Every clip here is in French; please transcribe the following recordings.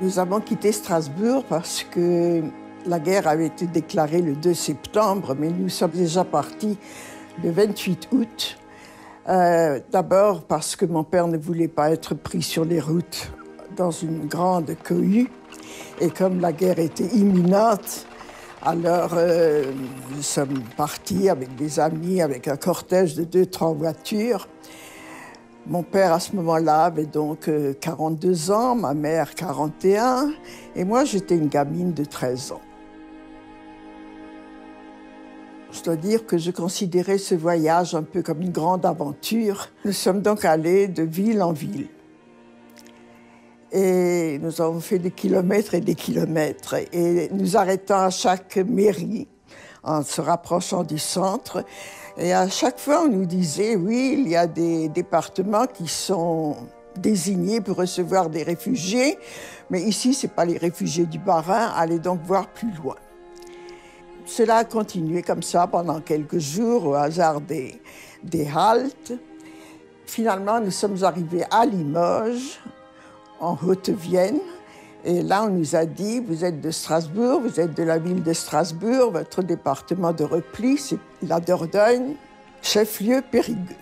Nous avons quitté Strasbourg parce que la guerre avait été déclarée le 2 septembre, mais nous sommes déjà partis le 28 août. D'abord parce que mon père ne voulait pas être pris sur les routes dans une grande cohue. Et comme la guerre était imminente, alors nous sommes partis avec des amis, avec un cortège de 2-3 voitures. Mon père, à ce moment-là, avait donc 42 ans, ma mère 41, et moi, j'étais une gamine de 13 ans. Je dois dire que je considérais ce voyage un peu comme une grande aventure. Nous sommes donc allés de ville en ville. Et nous avons fait des kilomètres et des kilomètres. Et nous arrêtant à chaque mairie, en se rapprochant du centre. Et à chaque fois, on nous disait, oui, il y a des départements qui sont désignés pour recevoir des réfugiés, mais ici, ce n'est pas les réfugiés du Bas-Rhin, allez donc voir plus loin. Cela a continué comme ça pendant quelques jours, au hasard des haltes. Finalement, nous sommes arrivés à Limoges, en Haute-Vienne. Et là, on nous a dit, vous êtes de Strasbourg, vous êtes de la ville de Strasbourg, votre département de repli, c'est la Dordogne, chef-lieu Périgueux.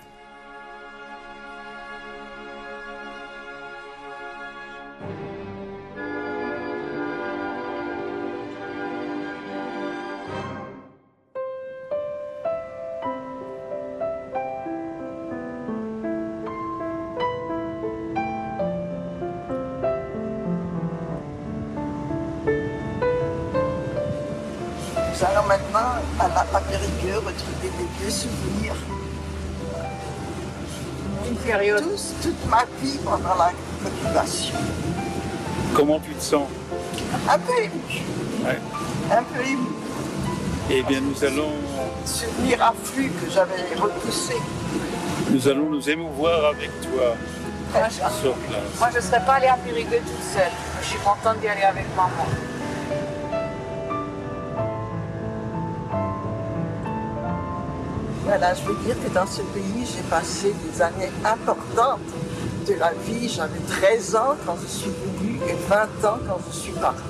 Nous allons maintenant à Périgueux retrouver des vieux souvenirs. Une période. Toute ma vie pendant l'occupation. Comment tu te sens? Un peu ému. Ouais. Un peu ému. Eh bien, nous allons... Souvenirs afflux que j'avais repoussés. Nous allons nous émouvoir avec toi. Sur place. Moi, je ne serais pas allée à Périgueux toute seule. Je suis contente d'y aller avec maman. Voilà, je veux dire que dans ce pays, j'ai passé des années importantes de la vie. J'avais 13 ans quand je suis venue et 20 ans quand je suis partie.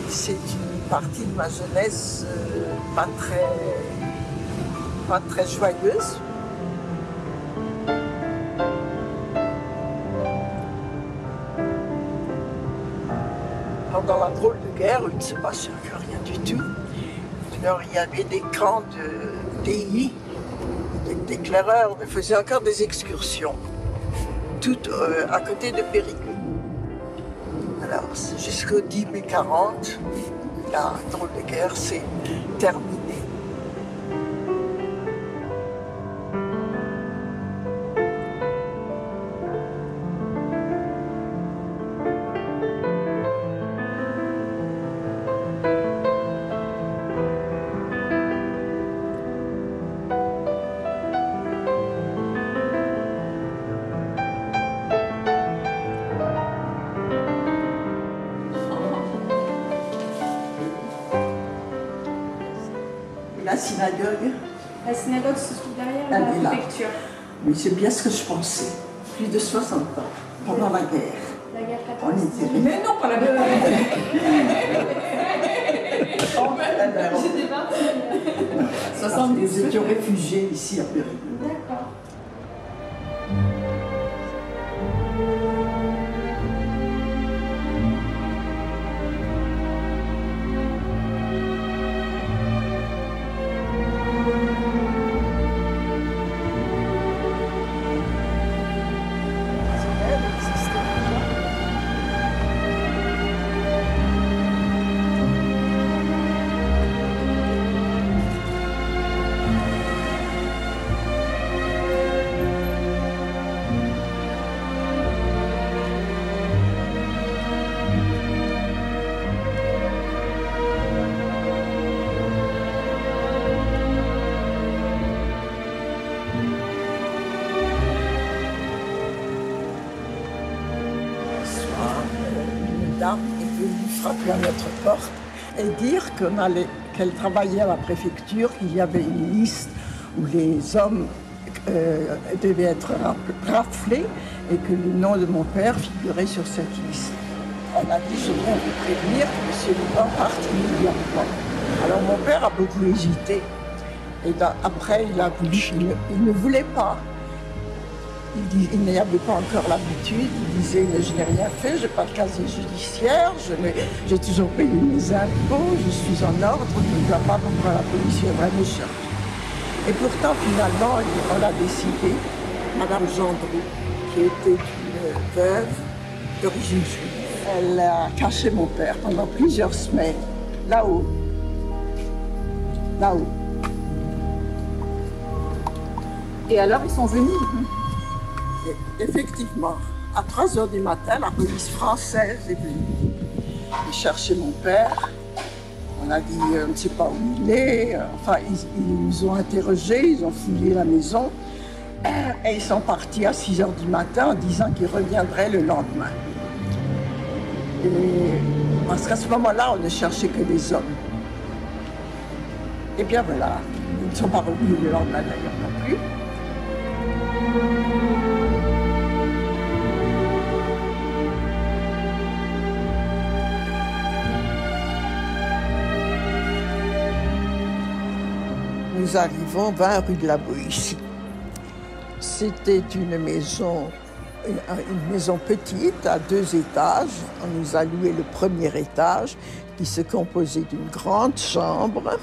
C'est une partie de ma jeunesse pas très joyeuse. Pendant la drôle de guerre, il ne se passait rien du tout. Alors, il y avait des camps de TI, d'éclaireurs, on faisait encore des excursions, toutes à côté de Périgueux. Alors, jusqu'au 10 mai 40, la drôle de guerre s'est terminée. La synagogue. La synagogue se trouve derrière la préfecture. Oui, c'est bien ce que je pensais. Plus de 60 ans, pendant la guerre. La guerre 14. On était... Mais non, pas la guerre. J'étais partie. 70. Nous étions réfugiés ici à Périgueux. D'accord. Est venue frapper à notre porte et dire qu'elle travaillait à la préfecture, qu'il y avait une liste où les hommes devaient être raflés et que le nom de mon père figurait sur cette liste. Elle a dit, je viens vous prévenir que M. Lubin part immédiatement. Alors mon père a beaucoup hésité. Et après, il ne voulait pas. Il n'y avait pas encore l'habitude. Il disait, mais je n'ai rien fait, je n'ai pas de casier judiciaire, j'ai toujours payé mes impôts, je suis en ordre, je ne vois pas pourquoi la police viendrait me chercher. Et pourtant, finalement, on a décidé, Madame Gendreau, qui était une veuve d'origine juive, elle a caché mon père pendant plusieurs semaines, là-haut. Là-haut. Et alors, ils sont venus? Et effectivement, à 3 h du matin, la police française est venue. Ils cherchaient mon père. On a dit, on ne sait pas où il est. Enfin, ils nous ont interrogés, ils ont fouillé la maison. Et ils sont partis à 6 h du matin en disant qu'ils reviendraient le lendemain. Et parce qu'à ce moment-là, on ne cherchait que des hommes. Et bien voilà, ils ne sont pas revenus le lendemain d'ailleurs non plus. Nous arrivons 20 rue de la Boétie. C'était une maison petite à 2 étages. On nous a loué le premier étage qui se composait d'une grande chambre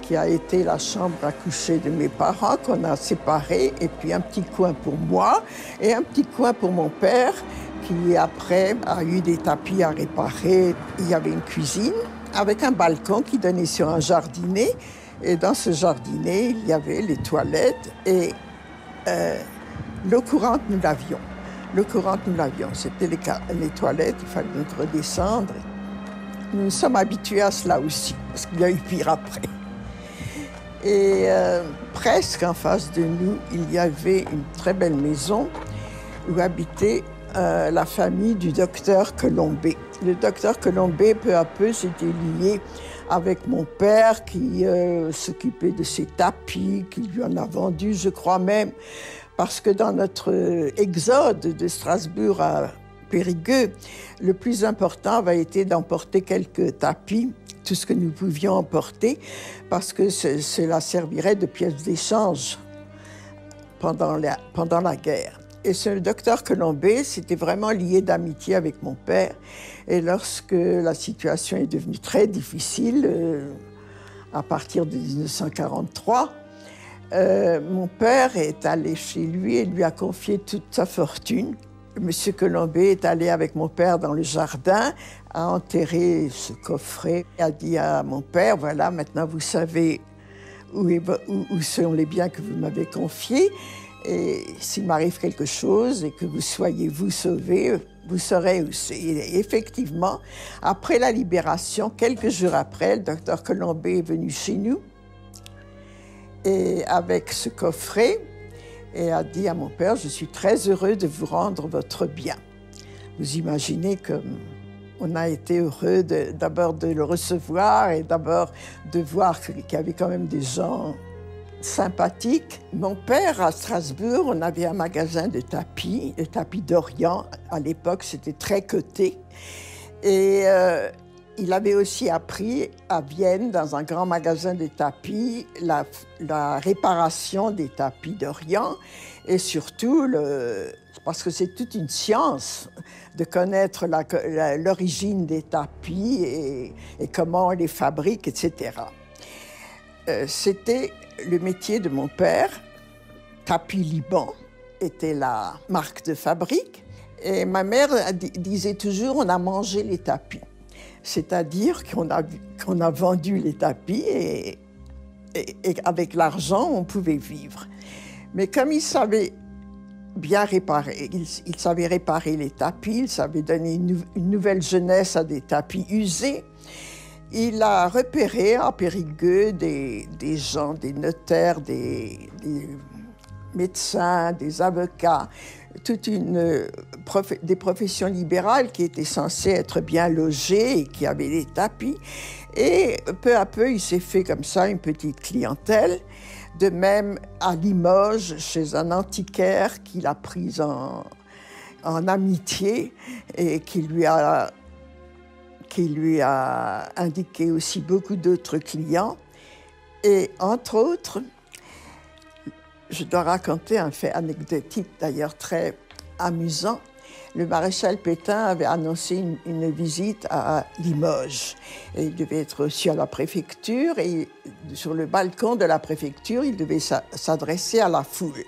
qui a été la chambre à coucher de mes parents qu'on a séparée, et puis un petit coin pour moi et un petit coin pour mon père qui après a eu des tapis à réparer. Il y avait une cuisine avec un balcon qui donnait sur un jardinet. Et dans ce jardinet, il y avait les toilettes et l'eau courante, nous l'avions. L'eau courante, nous l'avions. C'était les toilettes, il fallait donc redescendre. Nous nous sommes habitués à cela aussi, parce qu'il y a eu pire après. Et presque en face de nous, il y avait une très belle maison où habitait la famille du docteur Colombet. Le docteur Colombet, peu à peu, s'était lié avec mon père qui s'occupait de ses tapis, qui lui en a vendu, je crois même, parce que dans notre exode de Strasbourg à Périgueux, le plus important avait été d'emporter quelques tapis, tout ce que nous pouvions emporter, parce que cela servirait de pièce d'échange pendant la guerre. Et ce docteur Colombet s'était vraiment lié d'amitié avec mon père. Et lorsque la situation est devenue très difficile, à partir de 1943, mon père est allé chez lui et lui a confié toute sa fortune. Monsieur Colombet est allé avec mon père dans le jardin, a enterré ce coffret, a dit à mon père, voilà, maintenant vous savez où sont les biens que vous m'avez confiés. Et s'il m'arrive quelque chose et que vous soyez vous sauvés, vous saurez où c'est. Et effectivement, après la libération, quelques jours après, le docteur Colombet est venu chez nous et avec ce coffret et a dit à mon père, je suis très heureux de vous rendre votre bien. Vous imaginez qu'on a été heureux d'abord de le recevoir et d'abord de voir qu'il y avait quand même des gens sympathique. Mon père, à Strasbourg, on avait un magasin de tapis d'Orient. À l'époque, c'était très coté. Et il avait aussi appris à Vienne, dans un grand magasin de tapis, la réparation des tapis d'Orient. Et surtout, parce que c'est toute une science de connaître l'origine des tapis et comment on les fabrique, etc. C'était le métier de mon père. Tapis Liban était la marque de fabrique. Et ma mère disait toujours, on a mangé les tapis. C'est-à-dire qu'on a vendu les tapis et avec l'argent, on pouvait vivre. Mais comme il savait bien réparer, il savait réparer les tapis, il savait donner une nouvelle jeunesse à des tapis usés, il a repéré en Périgueux des gens, des notaires, des médecins, des avocats, des professions libérales qui étaient censées être bien logées et qui avaient des tapis. Et peu à peu, il s'est fait comme ça une petite clientèle. De même, à Limoges, chez un antiquaire qu'il a pris en amitié et qui lui a indiqué aussi beaucoup d'autres clients. Et entre autres, je dois raconter un fait anecdotique, d'ailleurs très amusant. Le maréchal Pétain avait annoncé une visite à Limoges. Et il devait être reçu à la préfecture et sur le balcon de la préfecture, il devait s'adresser à la foule.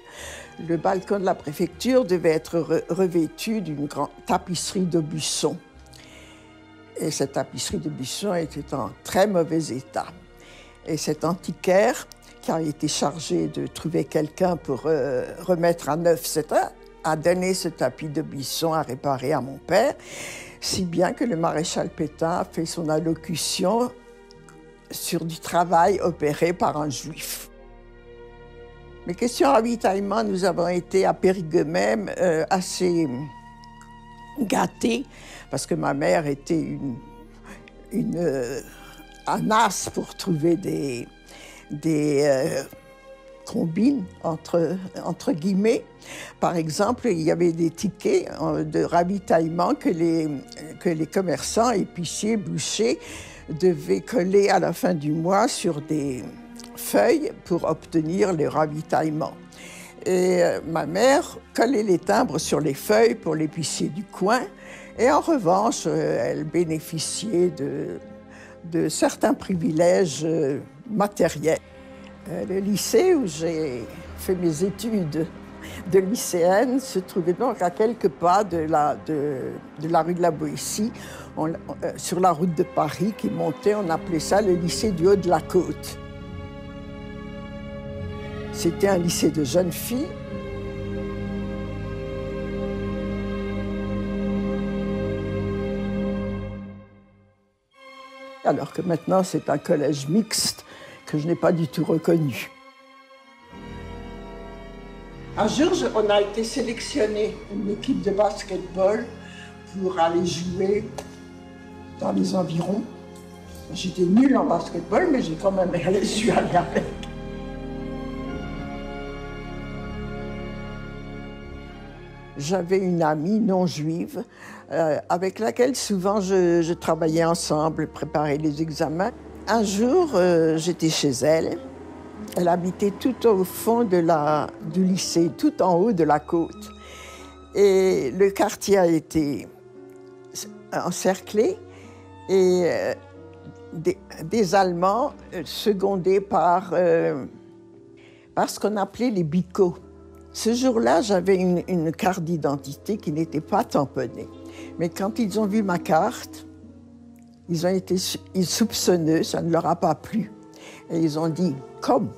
Le balcon de la préfecture devait être revêtu d'une grande tapisserie d'Aubusson. Et cette tapisserie d'Aubusson était en très mauvais état. Et cet antiquaire, qui a été chargé de trouver quelqu'un pour remettre à neuf a donné ce tapis d'Aubusson à réparer à mon père, si bien que le maréchal Pétain a fait son allocution sur du travail opéré par un juif. Mais question ravitaillement, nous avons été à Périgueux même assez gâtés, parce que ma mère était un as pour trouver des combines, entre guillemets. Par exemple, il y avait des tickets de ravitaillement que les commerçants, épiciers, bouchers devaient coller à la fin du mois sur des feuilles pour obtenir le ravitaillement. Et ma mère collait les timbres sur les feuilles pour l'épicier du coin. Et en revanche, elle bénéficiait de certains privilèges matériels. Le lycée où j'ai fait mes études de lycéenne se trouvait donc à quelques pas de la rue de la Boétie, sur la route de Paris qui montait, on appelait ça le lycée du Haut de la Côte. C'était un lycée de jeunes filles. Alors que maintenant, c'est un collège mixte que je n'ai pas du tout reconnu. Un jour, on a été sélectionné une équipe de basketball pour aller jouer dans les environs. J'étais nulle en basketball, mais j'ai quand même su aller avec. J'avais une amie non juive avec laquelle souvent je travaillais ensemble, préparais les examens. Un jour, j'étais chez elle. Elle habitait tout au fond du lycée, tout en haut de la côte. Et le quartier a été encerclé et des Allemands secondés par ce qu'on appelait les bicots. Ce jour-là, j'avais une carte d'identité qui n'était pas tamponnée. Mais quand ils ont vu ma carte, ils ont été soupçonneux, ça ne leur a pas plu. Et ils ont dit « Comme,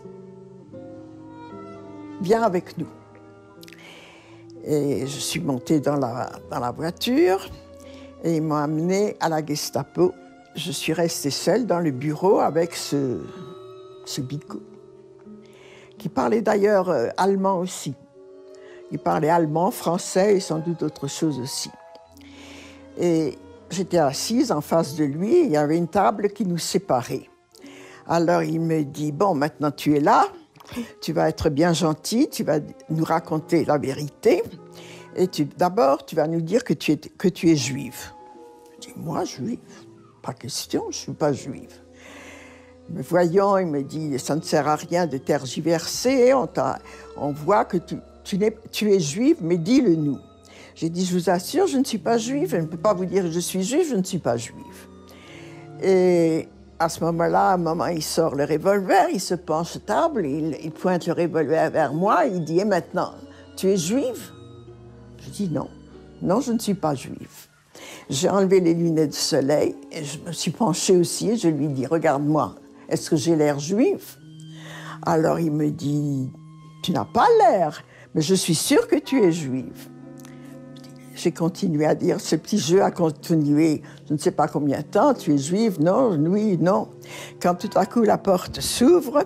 viens avec nous ». Et je suis montée dans la voiture et ils m'ont amenée à la Gestapo. Je suis restée seule dans le bureau avec ce bico, qui parlait d'ailleurs allemand aussi. Il parlait allemand, français et sans doute autre chose aussi. Et j'étais assise en face de lui et il y avait une table qui nous séparait. Alors il me dit « Bon, maintenant tu es là, tu vas être bien gentil, tu vas nous raconter la vérité et d'abord tu vas nous dire que tu es juive. » Je dis « Moi, juive? Pas question, je ne suis pas juive. » Mais voyons, il me dit « Ça ne sert à rien de tergiverser, on voit que tu es juive, mais dis-le nous. » J'ai dit « Je vous assure, je ne suis pas juive, je ne peux pas vous dire que je suis juive, je ne suis pas juive. » Et à ce moment-là, il sort le revolver, il se penche à table, il pointe le revolver vers moi, il dit « Et maintenant, tu es juive ?» Je dis « Non, non, je ne suis pas juive. » J'ai enlevé les lunettes de soleil et je me suis penchée aussi et je lui dis « Regarde-moi, est-ce que j'ai l'air juive ?» Alors il me dit « Tu n'as pas l'air, mais je suis sûre que tu es juive. » J'ai continué à dire, ce petit jeu a continué, je ne sais pas combien de temps, tu es juive, non, oui, non. Quand tout à coup la porte s'ouvre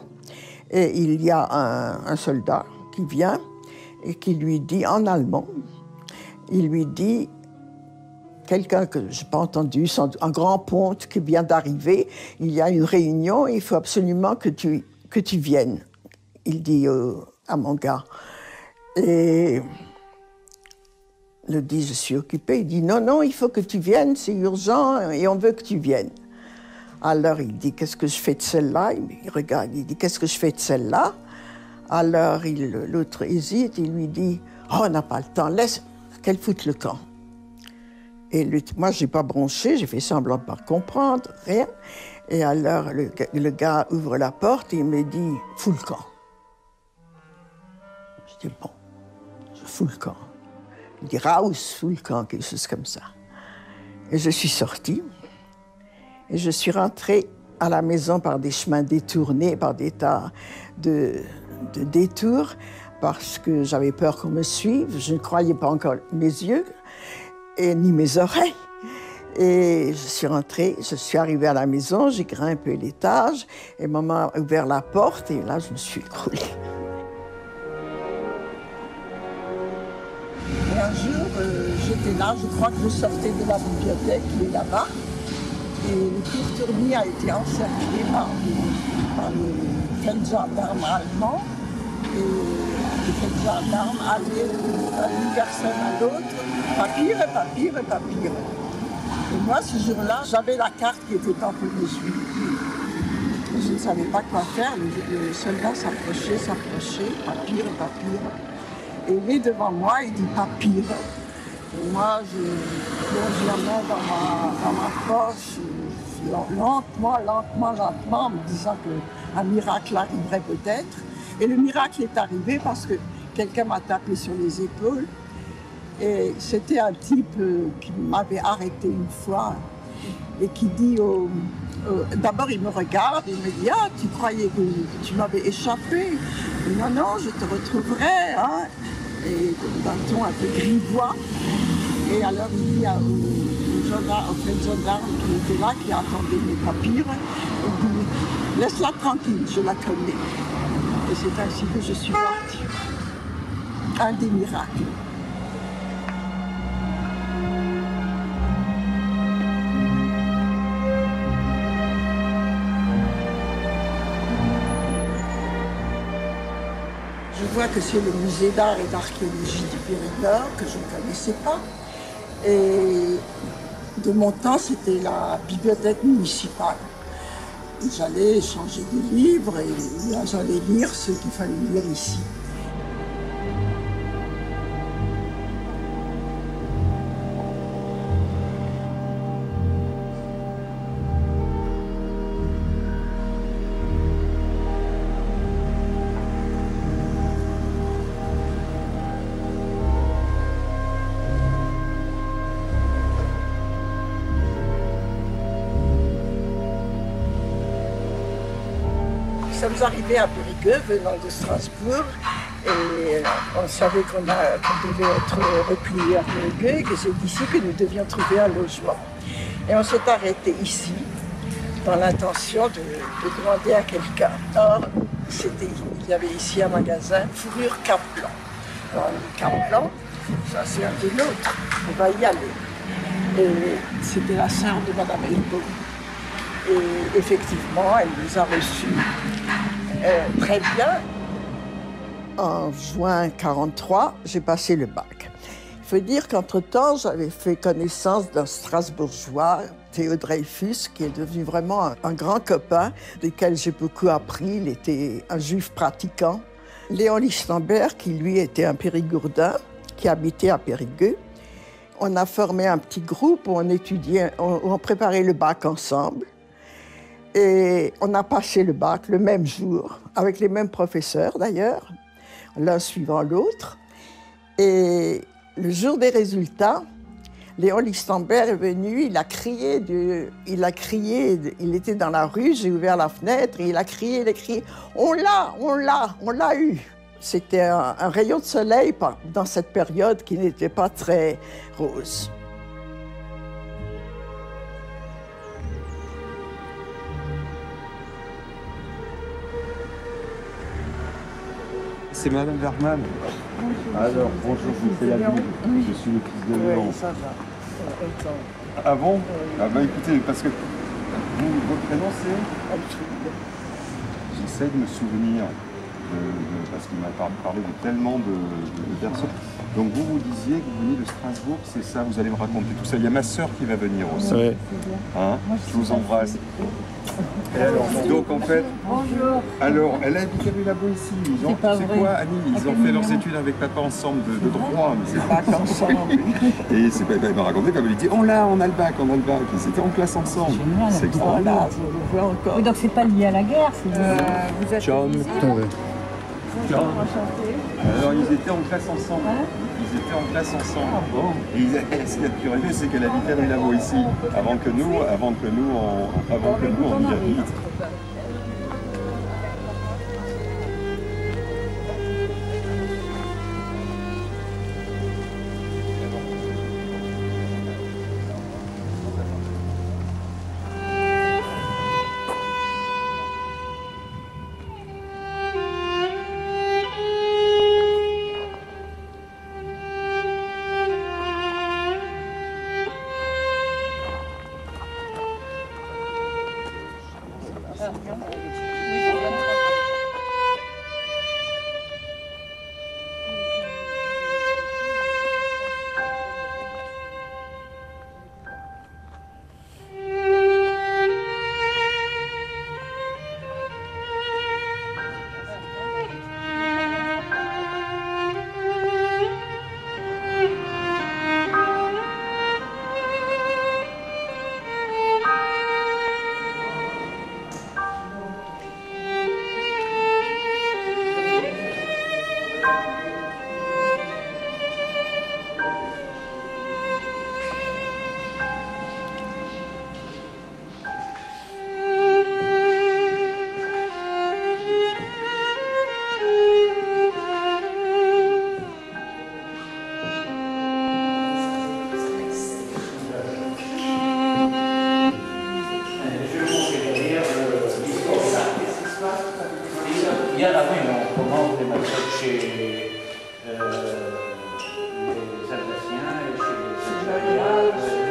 et il y a un soldat qui vient et qui lui dit en allemand, il lui dit, quelqu'un que je n'ai pas entendu, un grand ponte qui vient d'arriver, il y a une réunion, il faut absolument que tu viennes. Il dit à mon gars. Et lui dis, je suis occupée. Il dit, non, non, il faut que tu viennes, c'est urgent et on veut que tu viennes. Alors il dit, qu'est-ce que je fais de celle-là? Il regarde, il dit, qu'est-ce que je fais de celle-là? Alors l'autre hésite, il lui dit, oh, on n'a pas le temps, laisse qu'elle foute le camp. Et moi, je n'ai pas bronché, j'ai fait semblant de ne pas comprendre, rien. Et alors le gars ouvre la porte et il me dit, fous le camp. Je dis, bon, je fous le camp. Il dit, Raus, fous le camp, quelque chose comme ça. Et je suis sortie. Et je suis rentrée à la maison par des chemins détournés, par des tas de détours, parce que j'avais peur qu'on me suive. Je ne croyais pas encore mes yeux, ni mes oreilles. Et je suis rentrée, je suis arrivée à la maison, j'ai grimpé l'étage, et maman a ouvert la porte, et là, je me suis écroulée. Et un jour, j'étais là, je crois que je sortais de la bibliothèque qui est là-bas. Et le Turturni a été encerclé par les feldgendarmes allemands. Et les feldgendarmes allaient d'une personne à l'autre, papier, papier, papier. Et moi, ce jour-là, j'avais la carte qui était en peu dessus. Je ne savais pas quoi faire. Le soldat s'approchait, papier, papier. Et il est devant moi, il dit papier. Et moi, je plonge la main dans ma poche, lentement, en me disant qu'un miracle arriverait peut-être. Et le miracle est arrivé parce que quelqu'un m'a tapé sur les épaules. Et c'était un type qui m'avait arrêté une fois et qui dit d'abord il me regarde et il me dit « Ah, tu croyais que tu m'avais échappé ?»« Non, non, je te retrouverai. Hein. » Et d'un ton un peu grivois. Et alors il dit au gendarme qui était là, qui attendait mes papiers, il dit « Laisse-la tranquille, je la connais. » Et c'est ainsi que je suis partie. Un des miracles. Je vois que c'est le musée d'art et d'archéologie du Périgord, que je ne connaissais pas. Et de mon temps, c'était la bibliothèque municipale. J'allais échanger des livres et j'allais lire ce qu'il fallait lire ici. Nous sommes arrivés à Périgueux, venant de Strasbourg, et on savait qu'on devait être repliés à Périgueux et que c'est ici que nous devions trouver un logement. Et on s'est arrêté ici, dans l'intention de demander à quelqu'un. Or, il y avait ici un magasin, Fourrure Kaplan. Alors, Kaplan, ça c'est un de l'autre, on va y aller. Et c'était la sœur de Madame Elbaum. Et effectivement, elle nous a reçus très bien. En juin 1943, j'ai passé le bac. Il faut dire qu'entre-temps, j'avais fait connaissance d'un Strasbourgeois, Théo Dreyfus, qui est devenu vraiment un grand copain, duquel j'ai beaucoup appris. Il était un juif pratiquant. Léon Lichtenberg, qui lui était un périgourdin, qui habitait à Périgueux. On a formé un petit groupe où on étudiait, on préparait le bac ensemble. Et on a passé le bac le même jour, avec les mêmes professeurs d'ailleurs, l'un suivant l'autre. Et le jour des résultats, Léon Lichtenberg est venu, il a crié, il était dans la rue, j'ai ouvert la fenêtre et il a crié, on l'a eu. C'était un rayon de soleil dans cette période qui n'était pas très rose. C'est Madame Verman. Alors, bonjour, je vous fais la bise. Je suis le fils de Léon. Oui, ça va. Ah bon? Ah bah écoutez, parce que votre prénom c'est? Alfred. J'essaie de me souvenir, parce qu'il m'a parlé de tellement de personnes. Donc vous disiez que vous venez de Strasbourg, c'est ça, vous allez me raconter tout ça. Il y a ma sœur qui va venir aussi. Ouais. Hein, je vous embrasse. Et alors, donc en fait, Bonjour. alors elle habite à Labo ici. Ils ont, pas c'est vrai. quoi Annie? Ils ont fait leurs études avec papa ensemble de droit. Mais c'est Bac ensemble. Et c'est pas, elle m'a raconté comme elle dit, on a le bac, on a le bac. Ils étaient en classe ensemble. Génial. C'est extraordinaire. Voilà, je le vois encore. Oui, donc c'est pas lié à la guerre, c'est Vous êtes John. Ouais. Alors ils étaient en classe ensemble. Ils étaient en classe ensemble. Et ce qui est curieux, c'est qu'elle habitait à Labo ici, avant que nous on y habite. Hier, ah oui, on commence les massacres chez les Alsaciens et chez les Alsaciens.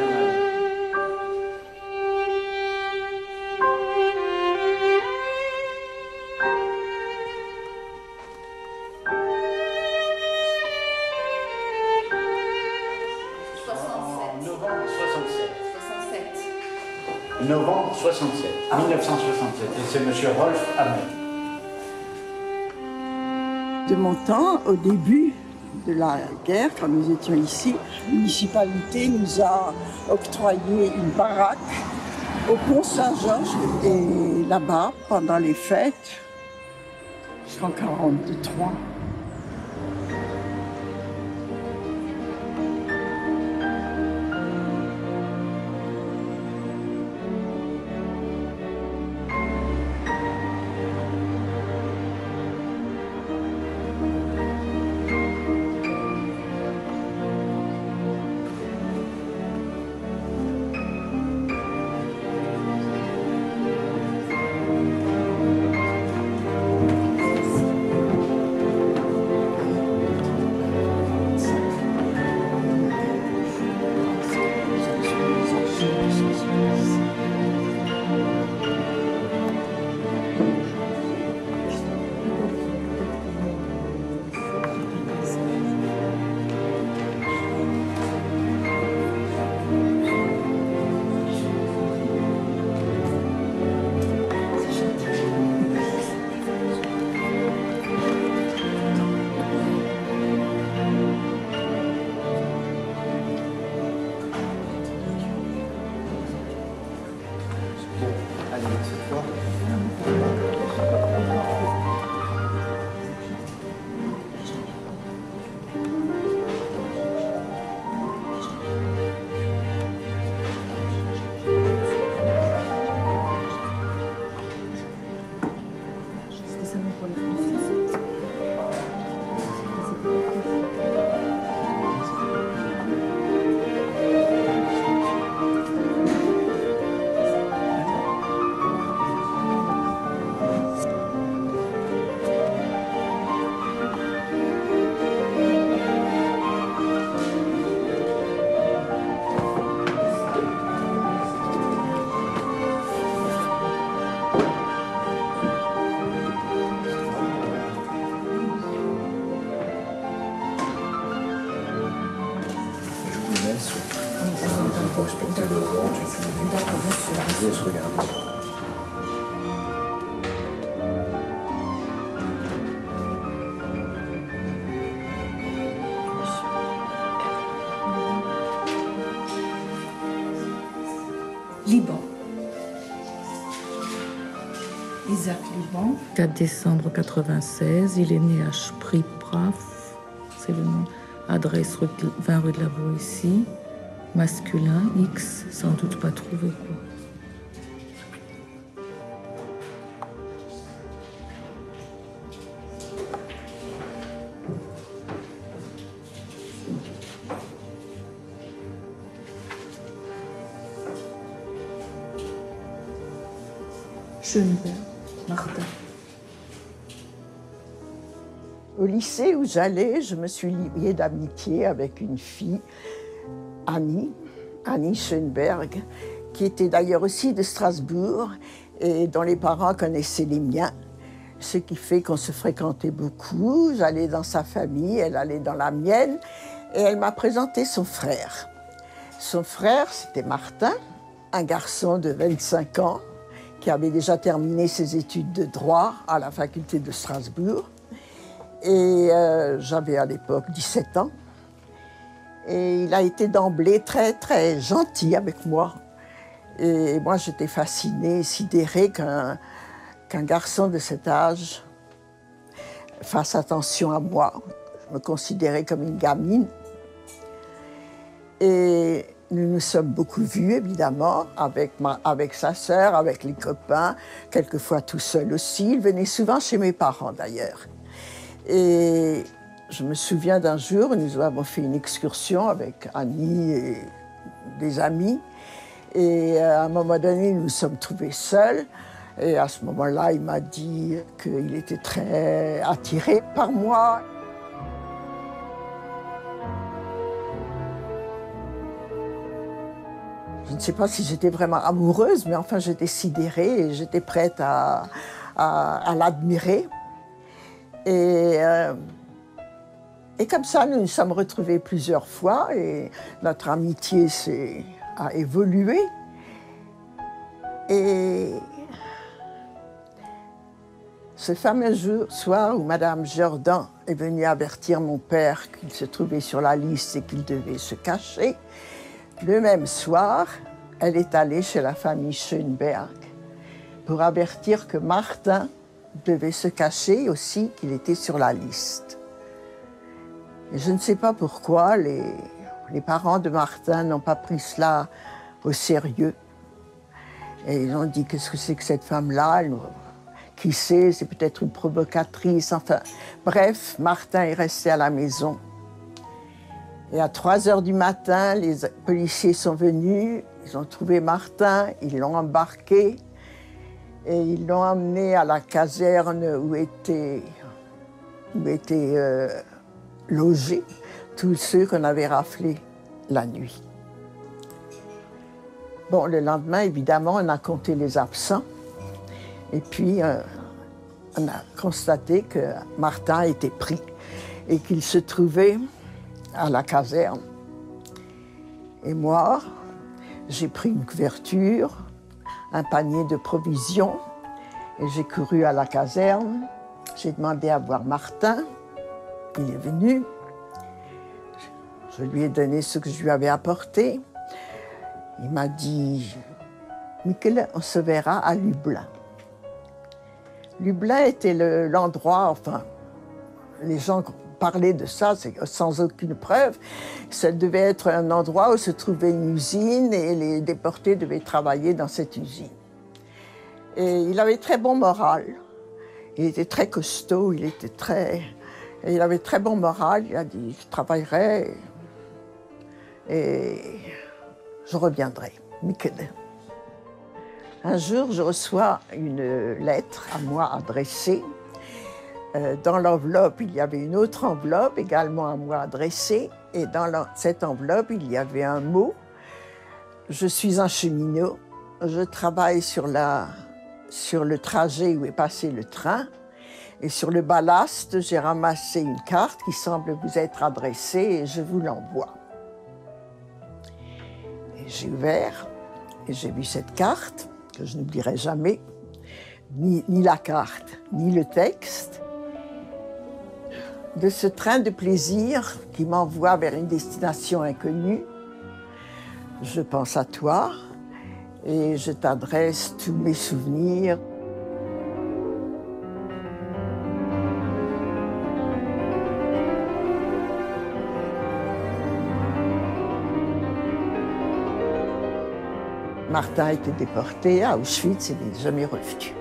Novembre 67, 1967, et c'est M. Rolf Hamel. De mon temps, au début de la guerre, quand nous étions ici, la municipalité nous a octroyé une baraque au pont Saint-Georges. Et là-bas, pendant les fêtes, jusqu'en 1943, montes et puis D'accord, bien sûr. on se regarde. Liban. Isaac Liban. 4 décembre 96, il est né à Spripraf, c'est le nom, adresse 20 rue de la Boétie, masculin, X, sans doute pas trouvé quoi. Schönberg, Martin. Au lycée où j'allais, je me suis liée d'amitié avec une fille, Annie Schönberg, qui était d'ailleurs aussi de Strasbourg et dont les parents connaissaient les miens, ce qui fait qu'on se fréquentait beaucoup. J'allais dans sa famille, elle allait dans la mienne et elle m'a présenté son frère. Son frère, c'était Martin, un garçon de 25 ans qui avait déjà terminé ses études de droit à la faculté de Strasbourg. Et j'avais à l'époque 17 ans. Et il a été d'emblée très, très gentil avec moi. Et moi, j'étais fascinée, sidérée qu'un garçon de cet âge fasse attention à moi. Je me considérais comme une gamine. Et nous nous sommes beaucoup vus, évidemment, avec sa sœur, avec les copains, quelquefois tout seul aussi. Il venait souvent chez mes parents, d'ailleurs. Et je me souviens d'un jour, nous avons fait une excursion avec Annie et des amis. Et à un moment donné, nous nous sommes trouvés seuls. Et à ce moment-là, il m'a dit qu'il était très attiré par moi. Je ne sais pas si j'étais vraiment amoureuse, mais enfin, j'étais sidérée et j'étais prête à l'admirer. Et comme ça, nous nous sommes retrouvés plusieurs fois et notre amitié a évolué. Et ce fameux soir où Madame Jordan est venue avertir mon père qu'il se trouvait sur la liste et qu'il devait se cacher, le même soir, elle est allée chez la famille Schönberg pour avertir que Martin devait se cacher aussi, qu'il était sur la liste. Et je ne sais pas pourquoi les parents de Martin n'ont pas pris cela au sérieux. Et ils ont dit, qu'est-ce que c'est que cette femme-là? Qui sait, c'est peut-être une provocatrice. Enfin, bref, Martin est resté à la maison. Et à 3h du matin, les policiers sont venus, ils ont trouvé Martin, ils l'ont embarqué et ils l'ont emmené à la caserne où étaient logés tous ceux qu'on avait raflés la nuit. Bon, le lendemain, évidemment, on a compté les absents et puis on a constaté que Martin était pris et qu'il se trouvait à la caserne. Et moi, j'ai pris une couverture, un panier de provisions, et j'ai couru à la caserne. J'ai demandé à voir Martin. Il est venu. Je lui ai donné ce que je lui avais apporté. Il m'a dit, Michele, on se verra à Lublin. Lublin était l'endroit, enfin, les gens parlaient de ça sans aucune preuve. Ça devait être un endroit où se trouvait une usine et les déportés devaient travailler dans cette usine. Et il avait très bon moral. Il était très costaud, il avait très bon moral. Il a dit, je travaillerai et je reviendrai. Michele. Un jour, je reçois une lettre à moi adressée. Dans l'enveloppe, il y avait une autre enveloppe également à moi adressée. Et dans cette enveloppe, il y avait un mot. Je suis un cheminot. Je travaille sur le trajet où est passé le train. Et sur le ballast, j'ai ramassé une carte qui semble vous être adressée et je vous l'envoie. Et j'ai ouvert Et j'ai vu cette carte, que je n'oublierai jamais, ni la carte, ni le texte, de ce train de plaisir qui m'envoie vers une destination inconnue. Je pense à toi et je t'adresse tous mes souvenirs. Martin a été déporté à Auschwitz et n'est jamais revenu.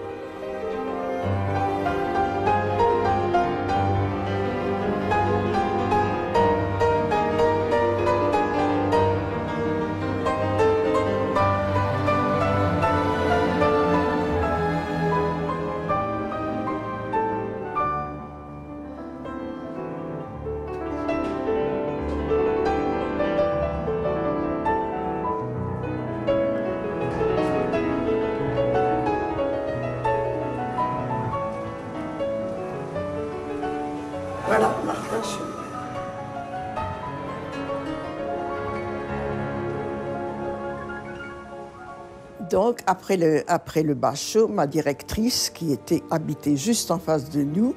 Voilà, Martin Schönberg. Donc, après le Bachot, ma directrice, qui habitait juste en face de nous,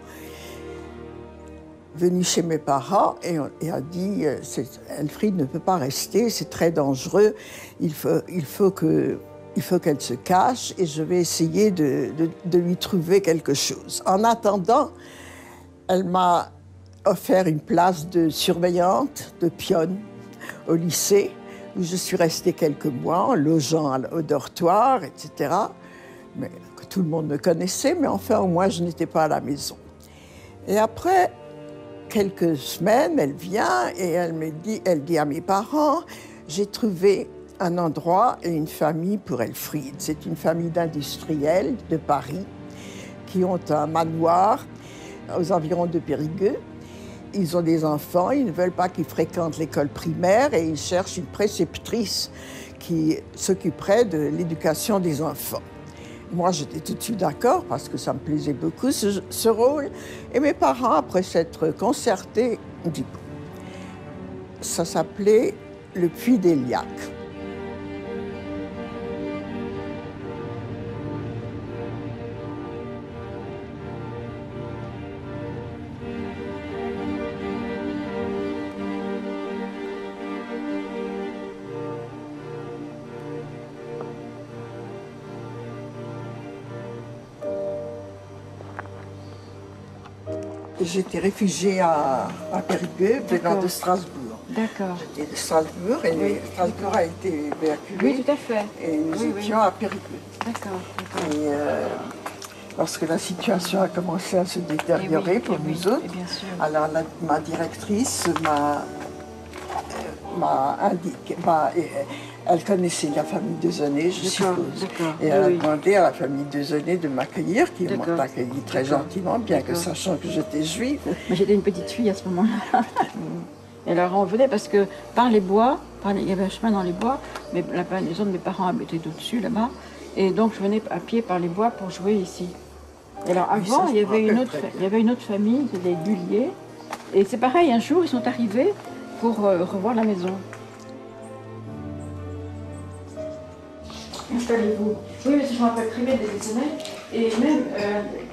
venue chez mes parents et a dit « Elfriede ne peut pas rester, c'est très dangereux, il faut qu'elle se cache et je vais essayer de lui trouver quelque chose. » En attendant, elle m'a offert une place de surveillante, de pionne, au lycée, où je suis restée quelques mois en logeant au dortoir, etc. Mais que tout le monde me connaissait, mais enfin, au moins, je n'étais pas à la maison. Et après quelques semaines, elle vient et elle dit à mes parents, j'ai trouvé un endroit et une famille pour Elfriede. C'est une famille d'industriels de Paris qui ont un manoir aux environs de Périgueux. Ils ont des enfants, ils ne veulent pas qu'ils fréquentent l'école primaire et ils cherchent une préceptrice qui s'occuperait de l'éducation des enfants. Moi, j'étais tout de suite d'accord parce que ça me plaisait beaucoup, ce rôle. Et mes parents, après s'être concertés, ont dit « Ça s'appelait le Puy d'Éliac ». J'étais réfugiée à Périgueux, venant de Strasbourg. D'accord. J'étais de Strasbourg et Oui. Strasbourg a été évacuée. Oui, tout à fait. Et nous étions à Périgueux. D'accord. Et lorsque la situation a commencé à se détériorer pour nous autres, bien sûr. alors ma directrice m'a indiqué, elle connaissait la famille Dezonné, je suppose. Et elle a demandé à la famille Dezonné de m'accueillir, qui m'ont accueilli très gentiment, bien que sachant que j'étais juive. Mais j'étais une petite fille à ce moment-là. Et alors on venait parce que par les bois, il y avait un chemin dans les bois, mais la maison de mes parents habitait au-dessus là-bas. Et donc je venais à pied par les bois pour jouer ici. Et alors avant, il y avait une autre famille, c'était des Gulliers. Et c'est pareil, un jour ils sont arrivés pour revoir la maison. Installez-vous. Oui, mais je me rappelle très bien des Dezonné. Et même,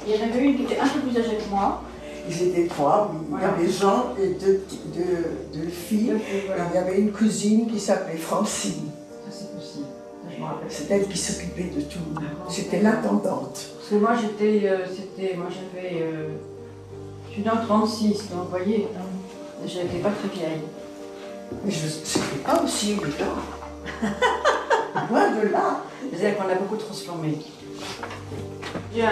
il y en avait une qui était un peu plus âgée que moi. Ils étaient trois, oui. Il y avait Jean et deux filles. Voilà. Et il y avait une cousine qui s'appelait Francine. Ça, c'est possible. Ça, je me rappelle. C'est elle qui s'occupait de tout. C'était l'intendante. Parce que moi, j'avais... je suis dans 36, donc vous voyez, je n'étais pas très vieille. Mais je n'étais pas aussi évident. Loin de là. C'est-à-dire qu'on a beaucoup transformé. J'ai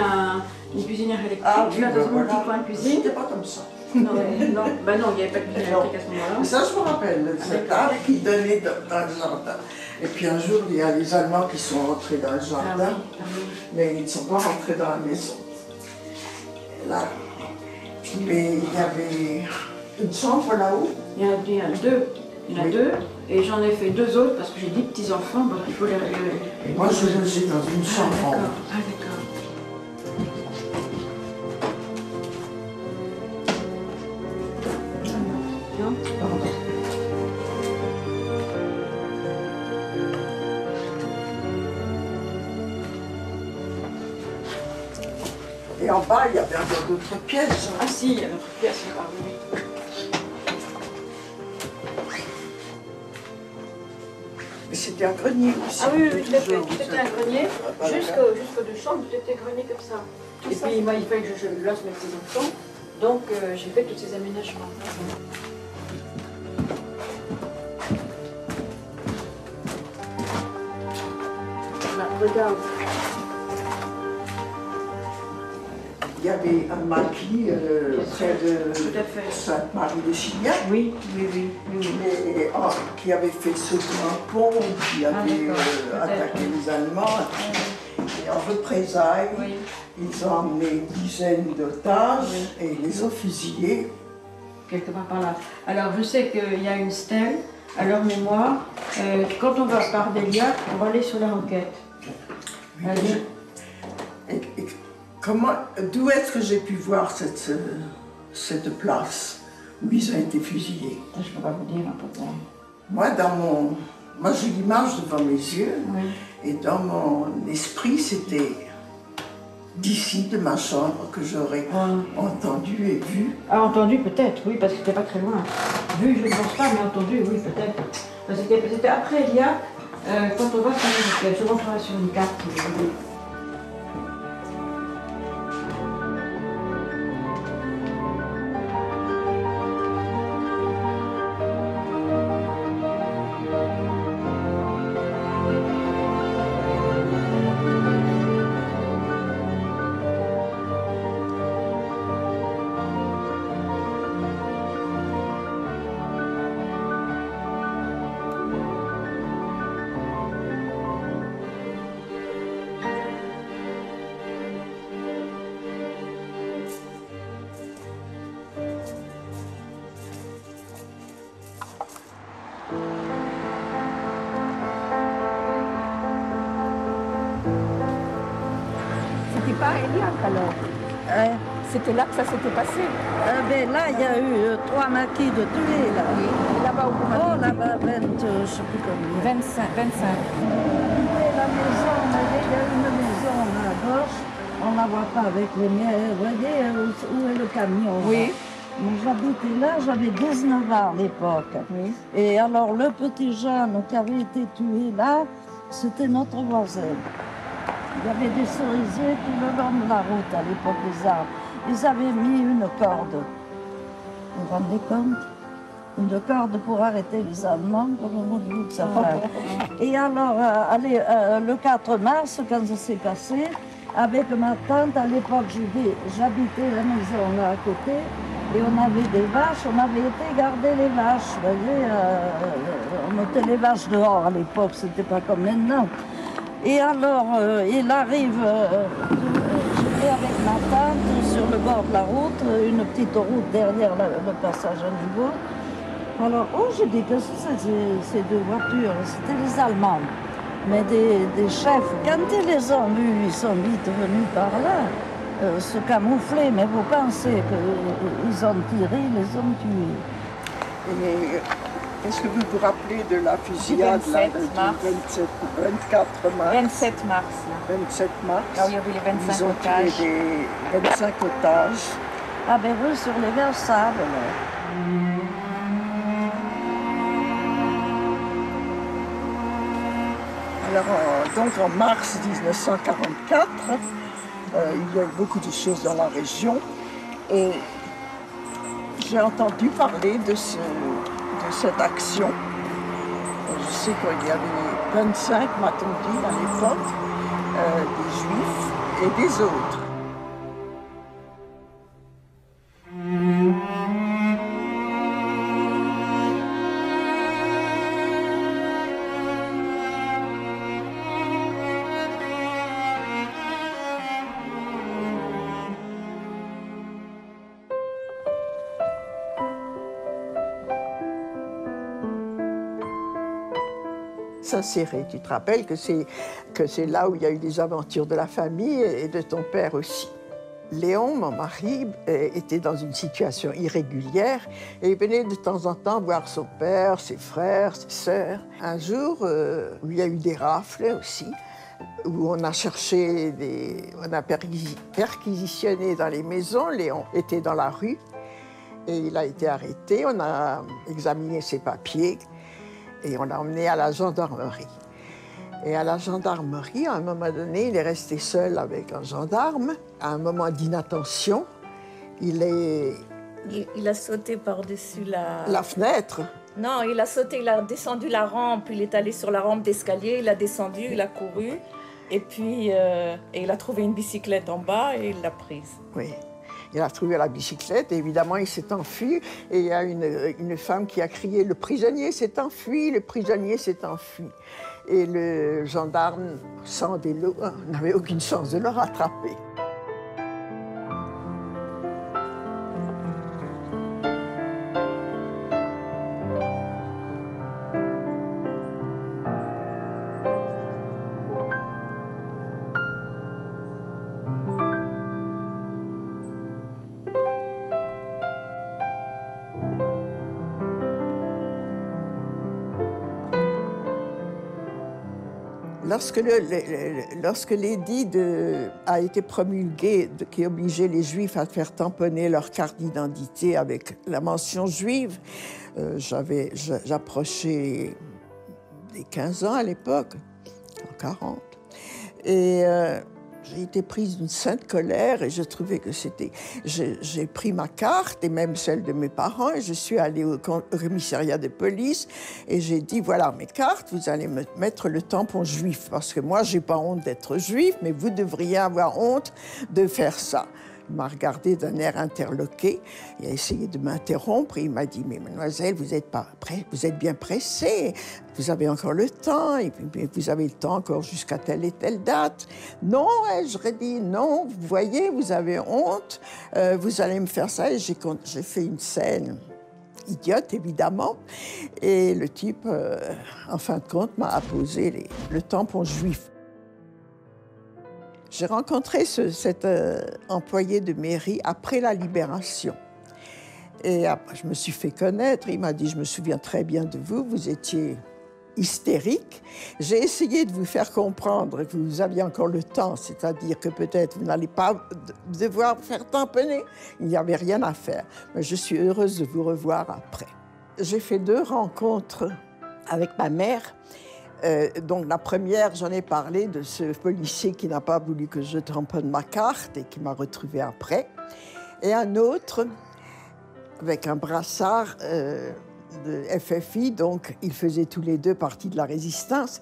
une cuisinière électrique. Ah oui, là, dans mon petit coin de cuisine. C'était pas comme ça. Non, non, il n'y avait pas de cuisinière électrique à ce moment-là. Ça, je me rappelle, cette arbre qui donnait dans le jardin. Et puis un jour, il y a les Allemands qui sont rentrés dans le jardin, mais ils ne sont pas rentrés dans la maison. Et là, mais il y avait une chambre là-haut. Il y en a deux. Il y en a deux. Et j'en ai fait deux autres parce que j'ai 10 petits-enfants, donc il faut les... Et moi, je logeais dans une chambre en haut. Ah, d'accord. Et en bas, il y avait encore d'autres pièces. Ah si, il y a notre pièce, pardon. Mais c'était un grenier aussi. Ah oui, tout à fait. C'était un grenier. Jusqu'aux deux chambres, tout était grenier comme ça. Et puis, moi, il fallait que je laisse mes petits enfants. Donc, j'ai fait tous ces aménagements. Là, regarde. Il y avait un maquis près de Tout à fait. Sainte-Marie de Chignac. Oui. Qui avait fait sauter un pont, qui avait attaqué les Allemands. Et en représailles, ils ont emmené une dizaine d'otages et ils les ont fusillés. Quelque part par là. Alors, je sais qu'il y a une stèle à leur mémoire. Quand on va par Béliac, on va aller sur la Roquette. D'où est-ce que j'ai pu voir cette place où ils ont été fusillés? Je ne peux pas vous dire, papa. Moi, j'ai l'image devant mes yeux, et dans mon esprit, c'était d'ici, de ma chambre, que j'aurais entendu et vu. Ah, entendu peut-être, oui, parce que c'était pas très loin. Vu, je ne pense pas, mais entendu, oui, peut-être. C'était après Eliac, quand on va sur la Roquette. Je montrerai sur une carte, si vous voulez. C'était pas Eliac alors. C'était là que ça s'était passé. Ben là, il y a eu 3 maquis de tués, là. Oui. Et là-bas, où oh, là-bas, 20, je ne sais plus combien. 25. Et la maison, il y a une maison là à gauche, on ne la voit pas avec les miens. Vous voyez où est le camion? Oui. Moi, j'habitais là, j'avais 19 ans à l'époque. Oui. Et alors, le petit jeune qui avait été tué là, c'était notre voisin. Il y avait des cerisiers tout le long de la route à l'époque des arbres. Ils avaient mis une corde. Vous vous rendez compte? Une corde pour arrêter les Allemands pour le bout de sa femme. Et alors, le 4 mars, quand ça s'est passé, avec ma tante, à l'époque, j'habitais la maison là à côté, et on avait des vaches, on avait été garder les vaches. Vous voyez, on mettait les vaches dehors à l'époque, c'était pas comme maintenant. Et alors, il arrive, j'étais avec ma tante sur le bord de la route, une petite route derrière le passage à niveau. Alors, oh, j'ai dit, qu'est-ce que c'est ces deux voitures? C'était les Allemands, mais des chefs. Quand ils les ont vus, ils sont vite venus par là, se camoufler, mais vous pensez qu'ils ont tiré, ils les ont tués. Et est-ce que vous vous rappelez de la fusillade du 24 mars? 27 mars. 27 mars. Là où il y avait les 25 ils ont otages. tué des 25 otages. Ah ben oui, sur les Versailles, là. Alors, donc en mars 1944, il y a eu beaucoup de choses dans la région et j'ai entendu parler de cette action. Je sais qu'il y avait 25, m'a-t-on dit, à l'époque, des Juifs et des autres. Saint-Céré, tu te rappelles que c'est là où il y a eu les aventures de la famille et de ton père aussi. Léon, mon mari, était dans une situation irrégulière et il venait de temps en temps voir son père, ses frères, ses sœurs. Un jour, où il y a eu des rafles aussi, où on a cherché, on a perquisitionné dans les maisons, Léon était dans la rue et il a été arrêté, on a examiné ses papiers et on l'a emmené à la gendarmerie. Et à la gendarmerie, à un moment donné, il est resté seul avec un gendarme. À un moment d'inattention, il a sauté par-dessus la fenêtre. Non, il a sauté, il a descendu la rampe, il est allé sur la rampe d'escalier, il a descendu, il a couru, et puis il a trouvé une bicyclette en bas et il l'a prise. Oui, il a trouvé la bicyclette, et évidemment il s'est enfui, et il y a une femme qui a crié « Le prisonnier s'est enfui, le prisonnier s'est enfui ». Et le gendarme, sans délo, n'avait aucune chance de le rattraper. Lorsque l'édit a été promulgué qui obligeait les Juifs à faire tamponner leur carte d'identité avec la mention juive, j'approchais des 15 ans à l'époque, en 40. Et j'ai été prise d'une sainte colère et je trouvais que c'était... J'ai pris ma carte et même celle de mes parents et je suis allée au commissariat de police et j'ai dit, voilà mes cartes, vous allez me mettre le tampon juif parce que moi, j'ai pas honte d'être juif, mais vous devriez avoir honte de faire ça. Il m'a regardé d'un air interloqué, il a essayé de m'interrompre et il m'a dit « Mais mademoiselle, vous êtes bien pressée, vous avez encore le temps, et puis vous avez le temps encore jusqu'à telle et telle date. » Non, je lui ai dit « Non, vous voyez, vous avez honte, vous allez me faire ça. » Et j'ai fait une scène idiote, évidemment, et le type, en fin de compte, m'a apposé le tampon juif. J'ai rencontré cet employé de mairie après la Libération. Et après, je me suis fait connaître. Il m'a dit, je me souviens très bien de vous, vous étiez hystérique. J'ai essayé de vous faire comprendre que vous aviez encore le temps, c'est-à-dire que peut-être vous n'allez pas devoir faire tamponner. Il n'y avait rien à faire. Mais je suis heureuse de vous revoir après. J'ai fait 2 rencontres avec ma mère. Donc la première, j'en ai parlé de ce policier qui n'a pas voulu que je tamponne ma carte et qui m'a retrouvée après. Et un autre, avec un brassard de FFI, donc ils faisaient tous les 2 partie de la résistance,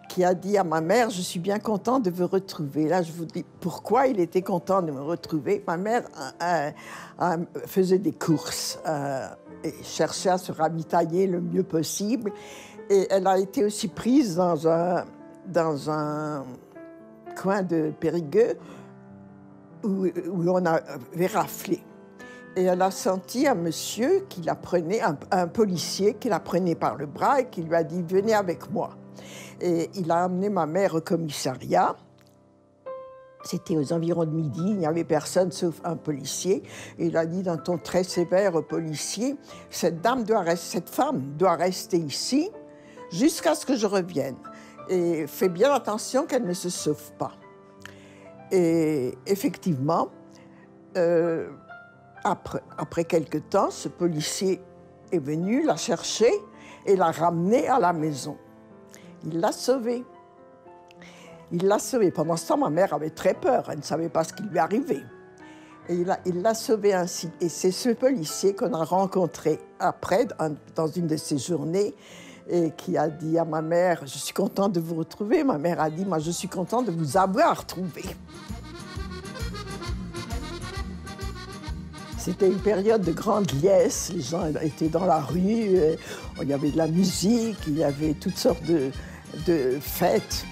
qui a dit à ma mère, je suis bien content de vous retrouver. Là, je vous dis pourquoi il était content de me retrouver. Ma mère faisait des courses et cherchait à se ravitailler le mieux possible. Et elle a été aussi prise dans un coin de Périgueux où on avait raflé. Et elle a senti un monsieur qui la prenait, un policier qui la prenait par le bras et qui lui a dit « Venez avec moi ». Et il a amené ma mère au commissariat. C'était aux environs de midi, il n'y avait personne sauf un policier. Et il a dit d'un ton très sévère au policier « Cette femme doit rester ici jusqu'à ce que je revienne. Et fais bien attention qu'elle ne se sauve pas. » Et effectivement, après quelque temps, ce policier est venu la chercher et l'a ramenée à la maison. Il l'a sauvée. Il l'a sauvée. Pendant ce temps, ma mère avait très peur. Elle ne savait pas ce qui lui arrivait. Et il l'a sauvée ainsi. Et c'est ce policier qu'on a rencontré après, dans une de ces journées, et qui a dit à ma mère, « Je suis content de vous retrouver. » Ma mère a dit, « Moi, je suis content de vous avoir trouvé. » C'était une période de grande liesse. Les gens étaient dans la rue, il y avait de la musique, il y avait toutes sortes de fêtes.